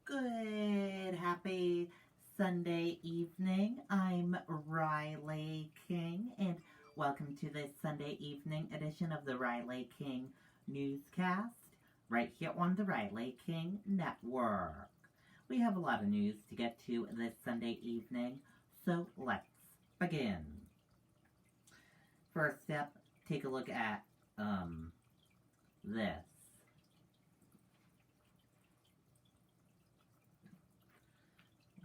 Good, happy Sunday evening. I'm Riley King, and welcome to this Sunday evening edition of the Riley King Newscast, right here on the Riley King Network. We have a lot of news to get to this Sunday evening, so let's begin. First up, take a look at, this.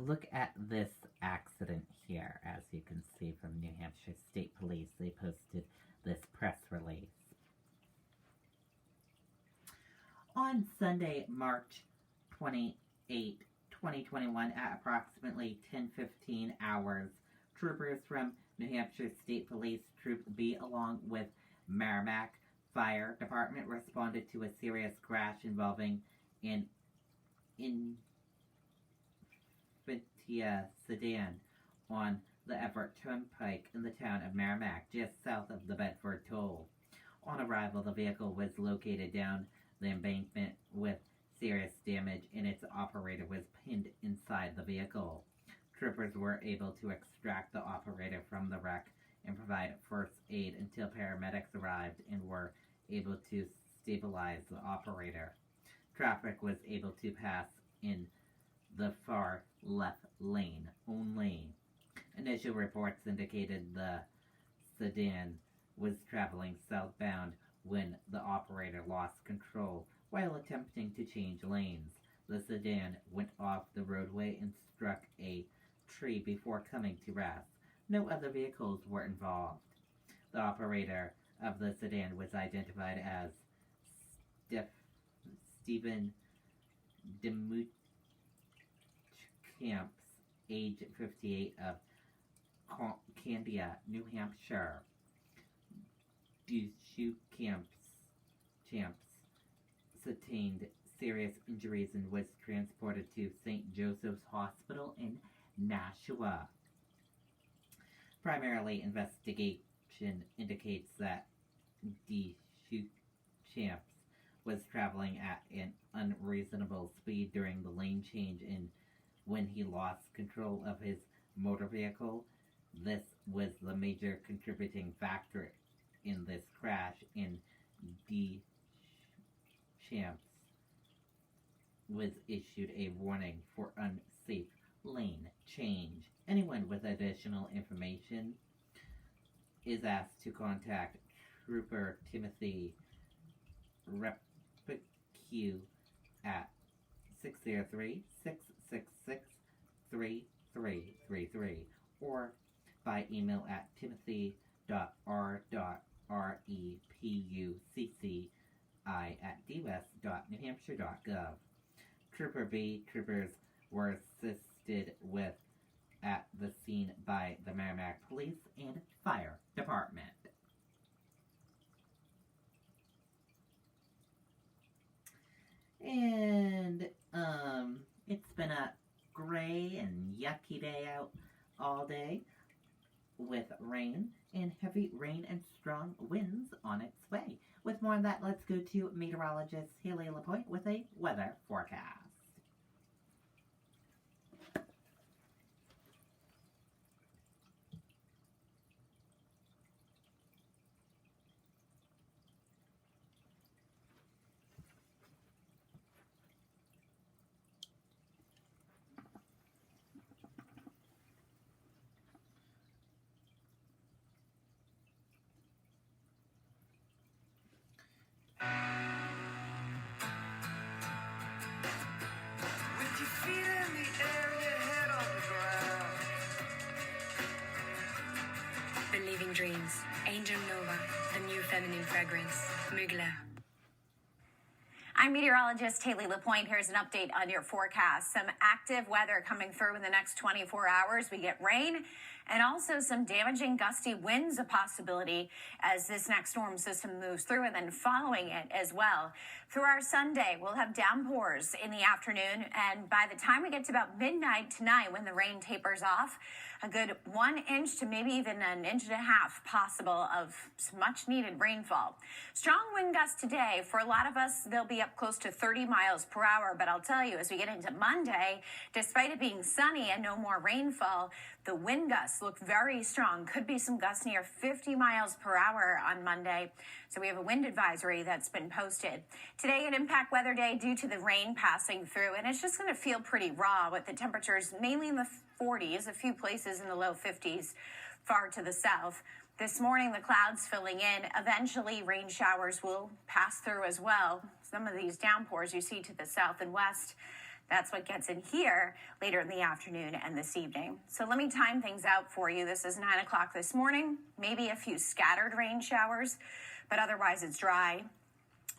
Look at this accident here, as you can see from New Hampshire State Police. They posted this press release. On Sunday, March 28, 2021, at approximately 10:15 hours, troopers from New Hampshire State Police Troop B, along with Merrimack Fire Department, responded to a serious crash involving an sedan on the Everett Turnpike in the town of Merrimack, just south of the Bedford Toll. On arrival, the vehicle was located down the embankment with serious damage, and its operator was pinned inside the vehicle. Troopers were able to extract the operator from the wreck and provide first aid until paramedics arrived and were able to stabilize the operator. Traffic was able to pass in the far left lane only. Initial reports indicated the sedan was traveling southbound when the operator lost control while attempting to change lanes. The sedan went off the roadway and struck a tree before coming to rest. No other vehicles were involved. The operator of the sedan was identified as Stephen Demuth Camps, age 58, of Candia, New Hampshire. Camps sustained serious injuries and was transported to St. Joseph's Hospital in Nashua. Primarily, investigation indicates that Camps was traveling at an unreasonable speed during the lane change, and when he lost control of his motor vehicle. This was the major contributing factor in this crash, and Champs was issued a warning for unsafe lane change. Anyone with additional information is asked to contact Trooper Timothy Repicue at 603-666-3333 or by email at timothy.r.repucci@dwest.newhampshire.gov. Trooper B troopers were assisted with at the scene by the Merrimack Police and Fire Department. And it's been a gray and yucky day out all day with rain and heavy rain and strong winds on its way. With more on that, let's go to meteorologist Haley LaPointe with a weather forecast. Believing Dreams, Angel Nova, the new feminine fragrance, Mugler. I'm meteorologist Haley LaPointe. Here's an update on your forecast. Some active weather coming through in the next 24 hours. We get rain And also some damaging gusty winds a possibility as this next storm system moves through, and then following it as well. Through our Sunday, we'll have downpours in the afternoon, and by the time we get to about midnight tonight, when the rain tapers off, a good 1 inch to maybe even an inch and a half possible of much needed rainfall. Strong wind gusts today. For a lot of us, they'll be up close to 30 miles per hour. But I'll tell you, as we get into Monday, despite it being sunny and no more rainfall, the wind gusts look very strong. Could be some gusts near 50 miles per hour on Monday. So we have a wind advisory that's been posted. Today, an impact weather day due to the rain passing through. And it's just going to feel pretty raw with the temperatures mainly in the 40s, a few places in the low 50s far to the south. This morning, the clouds filling in. Eventually, rain showers will pass through as well. Some of these downpours you see to the south and west, that's what gets in here later in the afternoon and this evening. So let me time things out for you. This is 9 o'clock this morning, maybe a few scattered rain showers, but otherwise it's dry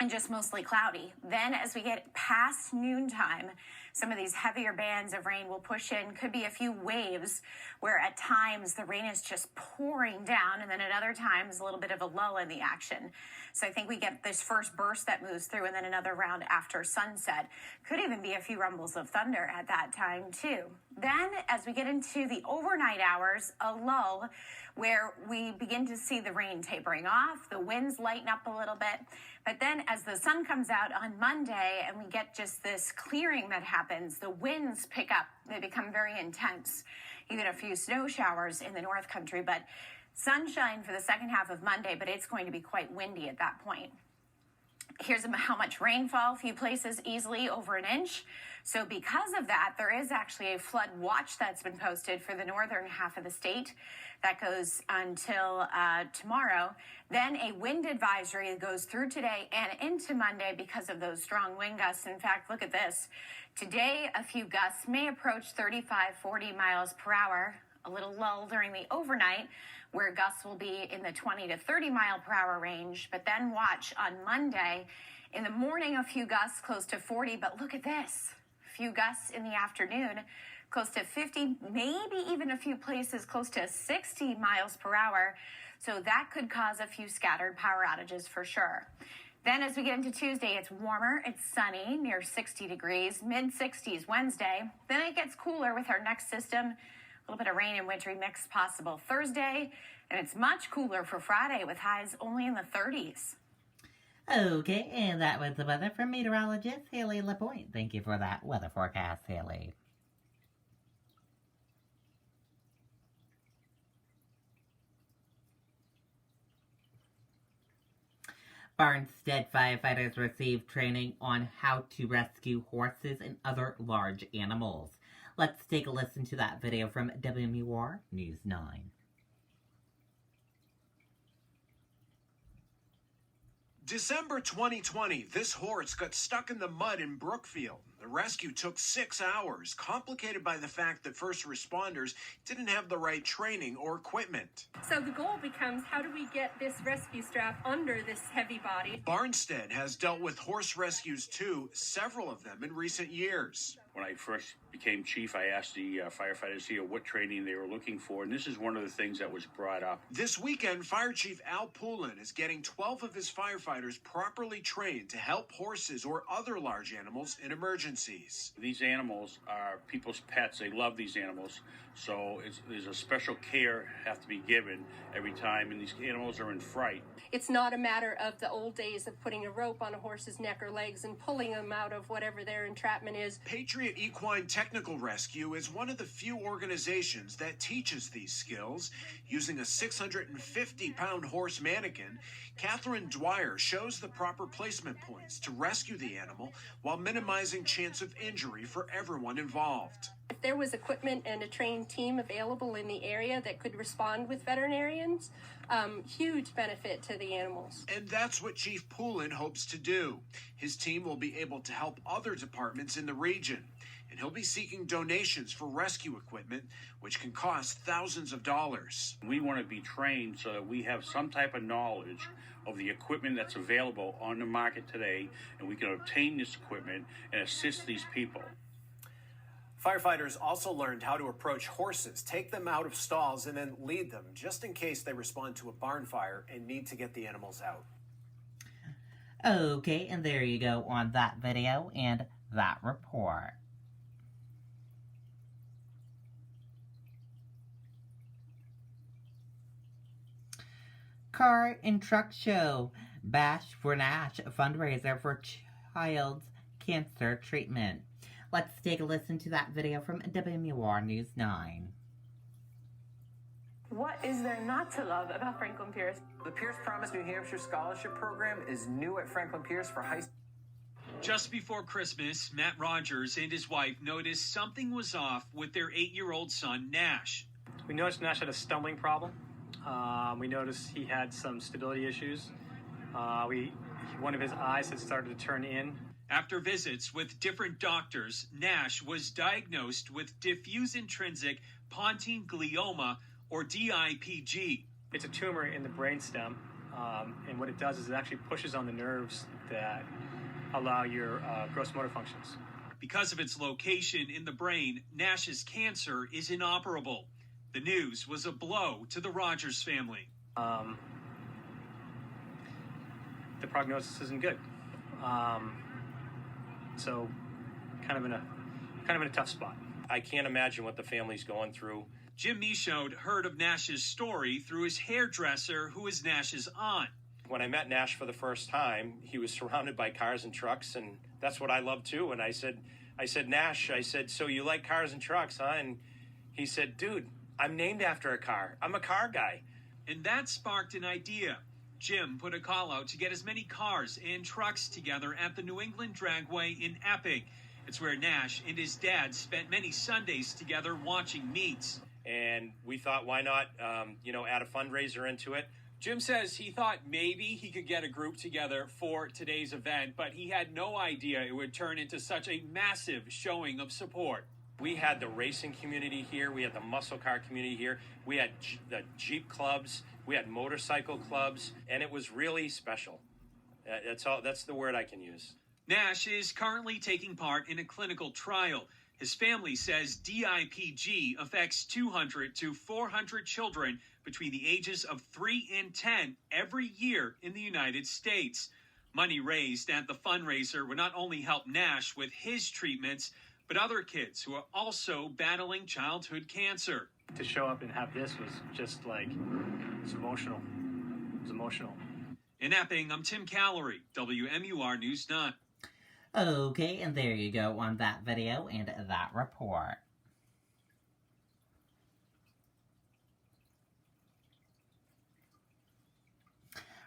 and just mostly cloudy. Then as we get past noontime, some of these heavier bands of rain will push in. Could be a few waves where at times the rain is just pouring down, and then at other times a little bit of a lull in the action. So I think we get this first burst that moves through and then another round after sunset. Could even be a few rumbles of thunder at that time too. Then as we get into the overnight hours, a lull where we begin to see the rain tapering off, the winds lighten up a little bit. But then as the sun comes out on Monday and we get just this clearing that happens, the winds pick up. They become very intense. Even a few snow showers in the North Country, but sunshine for the second half of Monday, but it's going to be quite windy at that point. Here's how much rainfall. A few places easily over an inch. So because of that, there is actually a flood watch that's been posted for the northern half of the state. That goes until tomorrow. Then a wind advisory that goes through today and into Monday because of those strong wind gusts. In fact, look at this. Today, a few gusts may approach 35, 40 miles per hour. A little lull during the overnight where gusts will be in the 20 to 30 mile per hour range. But then watch on Monday. In the morning, a few gusts close to 40. But look at this. A few gusts in the afternoon, close to 50, maybe even a few places close to 60 miles per hour. So that could cause a few scattered power outages for sure. Then as we get into Tuesday, it's warmer, it's sunny, near 60 degrees, mid-60s Wednesday. Then it gets cooler with our next system, a little bit of rain and wintry mix possible Thursday, and it's much cooler for Friday with highs only in the 30s. Okay, and that was the weather from meteorologist Haley LaPointe. Thank you for that weather forecast, Haley. Barnstead firefighters received training on how to rescue horses and other large animals. Let's take a listen to that video from WMUR News 9. December 2020, this horse got stuck in the mud in Brookfield. The rescue took 6 hours, complicated by the fact that first responders didn't have the right training or equipment. So the goal becomes, how do we get this rescue strap under this heavy body? Barnstead has dealt with horse rescues too, several of them in recent years. When I first became chief, I asked the firefighters here what training they were looking for, and this is one of the things that was brought up. This weekend, Fire Chief Al Poulin is getting 12 of his firefighters properly trained to help horses or other large animals in emergencies. These animals are people's pets. They love these animals, so there's a special care have to be given every time, and these animals are in fright. It's not a matter of the old days of putting a rope on a horse's neck or legs and pulling them out of whatever their entrapment is. Patriot Equine Technical Rescue is one of the few organizations that teaches these skills. Using a 650-pound horse mannequin, Catherine Dwyer shows the proper placement points to rescue the animal while minimizing chance of injury for everyone involved. If there was equipment and a trained team available in the area that could respond with veterinarians, huge benefit to the animals. And that's what Chief Poulin hopes to do. His team will be able to help other departments in the region, and he'll be seeking donations for rescue equipment, which can cost thousands of dollars. We want to be trained so that we have some type of knowledge of the equipment that's available on the market today, and we can obtain this equipment and assist these people. Firefighters also learned how to approach horses, take them out of stalls, and then lead them, just in case they respond to a barn fire and need to get the animals out. Okay, and there you go on that video and that report. Car and Truck Show. Bash for Nash, a fundraiser for child's cancer treatment. Let's take a listen to that video from WMUR News 9. What is there not to love about Franklin Pierce? The Pierce Promise New Hampshire Scholarship Program is new at Franklin Pierce for high school. Just before Christmas, Matt Rogers and his wife noticed something was off with their 8-year-old son, Nash. We noticed Nash had a stumbling problem. We noticed he had some stability issues. One of his eyes had started to turn in. After visits with different doctors, Nash was diagnosed with diffuse intrinsic pontine glioma, or DIPG. It's a tumor in the brainstem, and what it does is it actually pushes on the nerves that allow your gross motor functions. Because of its location in the brain, Nash's cancer is inoperable. The news was a blow to the Rogers family. The prognosis isn't good. So kind of in a tough spot. I can't imagine what the family's going through. Jim Michaud heard of Nash's story through his hairdresser, who is Nash's aunt. When I met Nash for the first time, he was surrounded by cars and trucks, and that's what I love too. And I said, Nash, so you like cars and trucks, huh? And he said, dude, I'm named after a car. I'm a car guy. And that sparked an idea. Jim put a call out to get as many cars and trucks together at the New England Dragway in Epping. It's where Nash and his dad spent many Sundays together watching meets. And we thought, why not, add a fundraiser into it? Jim says he thought maybe he could get a group together for today's event, but he had no idea it would turn into such a massive showing of support. We had the racing community here. We had the muscle car community here. We had the Jeep clubs. We had motorcycle clubs, and it was really special. That's the word I can use. Nash is currently taking part in a clinical trial. His family says DIPG affects 200 to 400 children between the ages of 3 and 10 every year in the United States. Money raised at the fundraiser will not only help Nash with his treatments, but other kids who are also battling childhood cancer. To show up and have this was just it's emotional. It was emotional. In Epping, I'm Tim Callery, WMUR News 9. Okay, and there you go on that video and that report.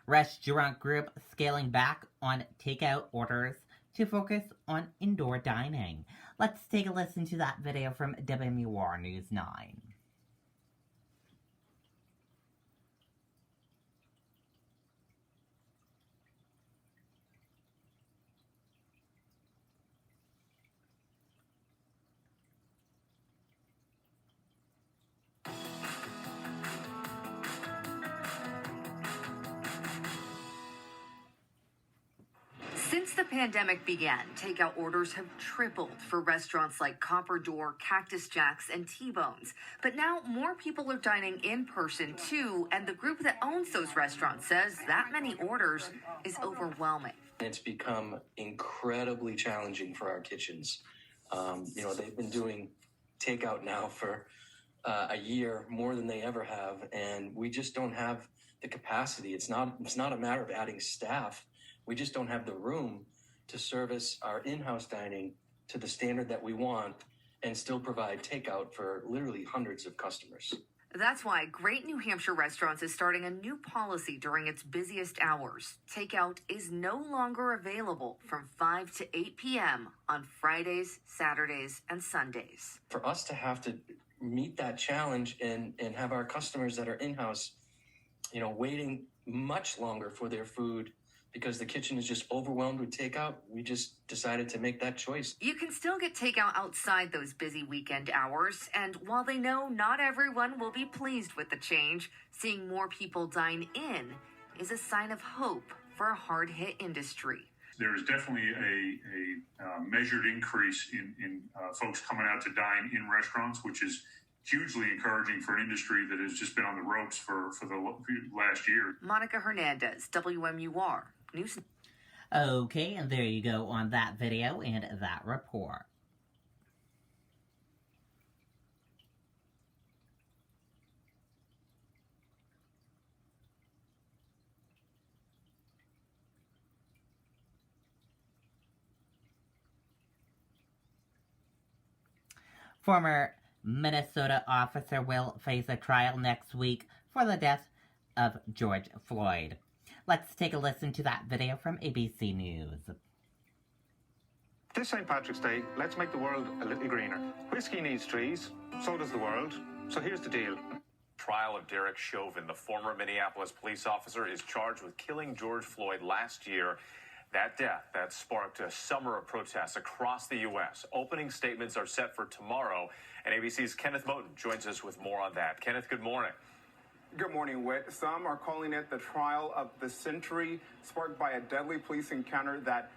Restaurant group scaling back on takeout orders to focus on indoor dining. Let's take a listen to that video from WMUR News 9. Since the pandemic began, takeout orders have tripled for restaurants like Copper Door, Cactus Jack's, and T-Bones. But now more people are dining in person too, and the group that owns those restaurants says that many orders is overwhelming. It's become incredibly challenging for our kitchens. They've been doing takeout now for a year, more than they ever have, and we just don't have the capacity. It's not a matter of adding staff. We just don't have the room to service our in-house dining to the standard that we want and still provide takeout for literally hundreds of customers. That's why Great New Hampshire Restaurants is starting a new policy during its busiest hours. Takeout is no longer available from 5 to 8 p.m. on Fridays, Saturdays, and Sundays. For us to have to meet that challenge and have our customers that are in-house, waiting much longer for their food because the kitchen is just overwhelmed with takeout, we just decided to make that choice. You can still get takeout outside those busy weekend hours, and while they know not everyone will be pleased with the change, seeing more people dine in is a sign of hope for a hard-hit industry. There is definitely a measured increase in folks coming out to dine in restaurants, which is hugely encouraging for an industry that has just been on the ropes for the last year. Monica Hernandez, WMUR News. Okay, and there you go on that video and that report. Former Minnesota officer will face a trial next week for the death of George Floyd. Let's take a listen to that video from ABC News. This St. Patrick's Day, let's make the world a little greener. Whiskey needs trees, so does the world. So here's the deal. Trial of Derek Chauvin, the former Minneapolis police officer, is charged with killing George Floyd last year. That death, that sparked a summer of protests across the U.S. Opening statements are set for tomorrow, and ABC's Kenneth Moten joins us with more on that. Kenneth, good morning. Good morning, Whit. Some are calling it the trial of the century, sparked by a deadly police encounter that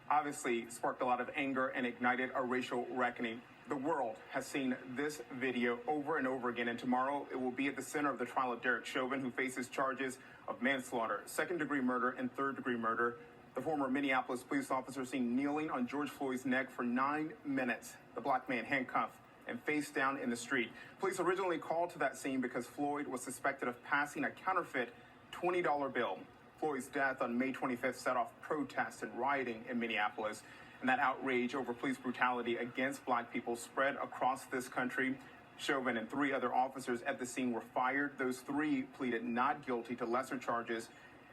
obviously sparked a lot of anger and ignited a racial reckoning. The world has seen this video over and over again, and tomorrow it will be at the center of the trial of Derek Chauvin, who faces charges of manslaughter, second-degree murder, and third-degree murder. The former Minneapolis police officer seen kneeling on George Floyd's neck for 9 minutes. The black man handcuffed and face down in the street. Police originally called to that scene because Floyd was suspected of passing a counterfeit $20 bill. Floyd's death on May 25th set off protests and rioting in Minneapolis, and that outrage over police brutality against black people spread across this country. Chauvin and 3 other officers at the scene were fired. Those 3 pleaded not guilty to lesser charges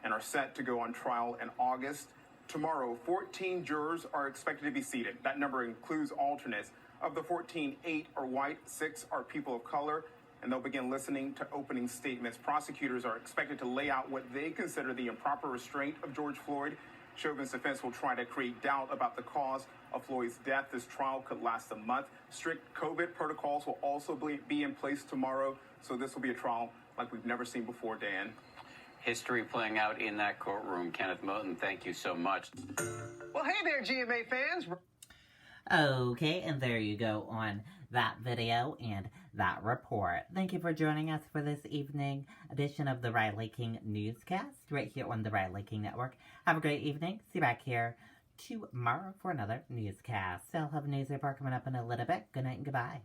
and are set to go on trial in August. Tomorrow, 14 jurors are expected to be seated. That number includes alternates. Of the 14, 8 are white, 6 are people of color, and they'll begin listening to opening statements. Prosecutors are expected to lay out what they consider the improper restraint of George Floyd. Chauvin's defense will try to create doubt about the cause of Floyd's death. This trial could last a month. Strict COVID protocols will also be in place tomorrow, so this will be a trial like we've never seen before, Dan. History playing out in that courtroom. Kenneth Moten, thank you so much. Well, hey there, GMA fans. Okay, and there you go on that video and that report. Thank you for joining us for this evening edition of the Riley King Newscast right here on the Riley King Network. Have a great evening. See you back here tomorrow for another newscast. I'll have a news report coming up in a little bit. Good night and goodbye.